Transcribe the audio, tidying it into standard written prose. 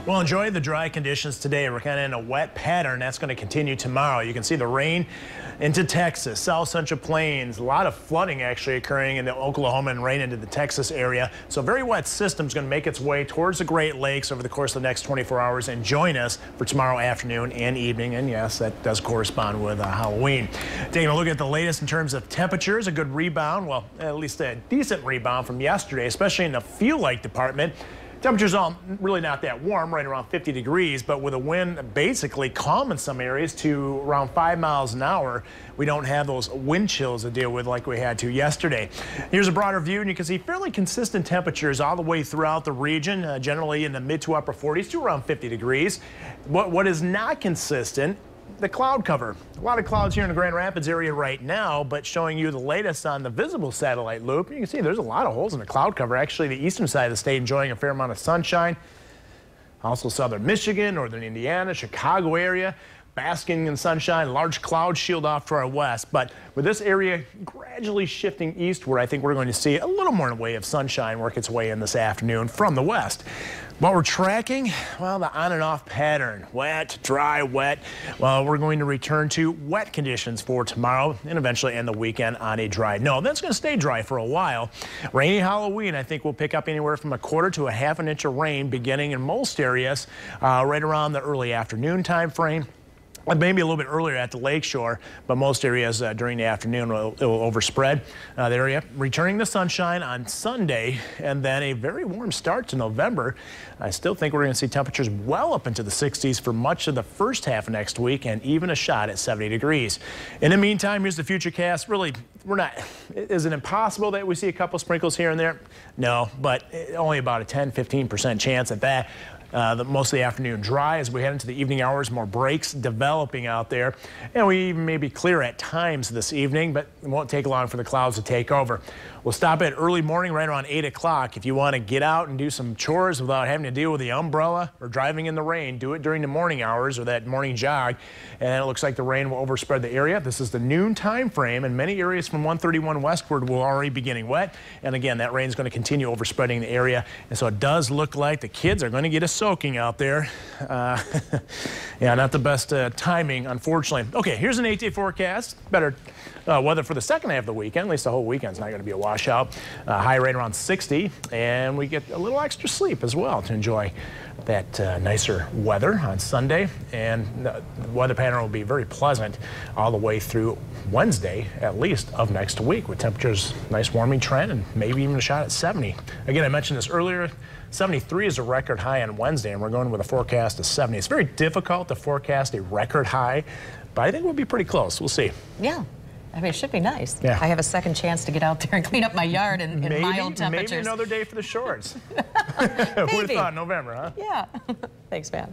Well, enjoy the dry conditions today. We're kind of in a wet pattern. That's going to continue tomorrow. You can see the rain into Texas, South Central Plains. A lot of flooding actually occurring in the Oklahoma and rain into the Texas area. So a very wet system is going to make its way towards the Great Lakes over the course of the next 24 hours and join us for tomorrow afternoon and evening. And yes, that does correspond with Halloween. Taking a look at the latest in terms of temperatures, a good rebound. Well, at least a decent rebound from yesterday, especially in the feel-like department. Temperatures all really not that warm, right around 50 degrees, but with a wind basically calm in some areas to around 5 miles an hour. We don't have those wind chills to deal with like we had to yesterday. Here's a broader view, and you can see fairly consistent temperatures all the way throughout the region, generally in the mid to upper 40s to around 50 degrees. What is not consistent, the cloud cover. A lot of clouds here in the Grand Rapids area right now, but showing you the latest on the visible satellite loop. You can see there's a lot of holes in the cloud cover. Actually, the eastern side of the state enjoying a fair amount of sunshine. Also southern Michigan, northern Indiana, Chicago area, basking in sunshine, large cloud shield off to our west. But with this area gradually shifting eastward, I think we're going to see a little more in the way of sunshine work its way in this afternoon from the west. What we're tracking, well, the on and off pattern, wet, dry, wet. Well, we're going to return to wet conditions for tomorrow and eventually end the weekend on a dry note. That's going to stay dry for a while. Rainy Halloween, I think we'll pick up anywhere from 1/4 to 1/2 inch of rain beginning in most areas right around the early afternoon time frame. Maybe a little bit earlier at the lakeshore, but most areas during the afternoon it will overspread the area. Returning the sunshine on Sunday, and then a very warm start to November. I still think we're going to see temperatures well up into the 60s for much of the first half of next week, and even a shot at 70 degrees. In the meantime, here's the future cast. Really, is it impossible that we see a couple sprinkles here and there? No, but only about a 10–15% chance at that. Most of the afternoon dry as we head into the evening hours, more breaks developing out there. And we even may be clear at times this evening, but it won't take long for the clouds to take over. We'll stop at early morning right around 8 o'clock. If you want to get out and do some chores without having to deal with the umbrella or driving in the rain, do it during the morning hours or that morning jog. And it looks like the rain will overspread the area. This is the noon time frame, and many areas from 131 westward will already be getting wet. And again, that rain is going to continue overspreading the area. And so it does look like the kids are going to get a soaking out there. Yeah, not the best timing, unfortunately. Okay, here's an 8-day forecast. Better weather for the second half of the weekend. At least the whole weekend's not going to be a washout. High rate around 60, and we get a little extra sleep as well to enjoy that nicer weather on Sunday. And the weather pattern will be very pleasant all the way through Wednesday, at least, of next week, with temperatures nice warming trend and maybe even a shot at 70. Again, I mentioned this earlier. 73 is a record high on Wednesday, and we're going with a forecast of 70. It's very difficult to forecast a record high, but I think we'll be pretty clse. We'll see. Yeah. I mean, it should be nice. Yeah. I have a second chance to get out there and clean up my yard in mild temperatures. Maybe another day for the shorts. Who would have thought November, huh? Yeah. Thanks, man.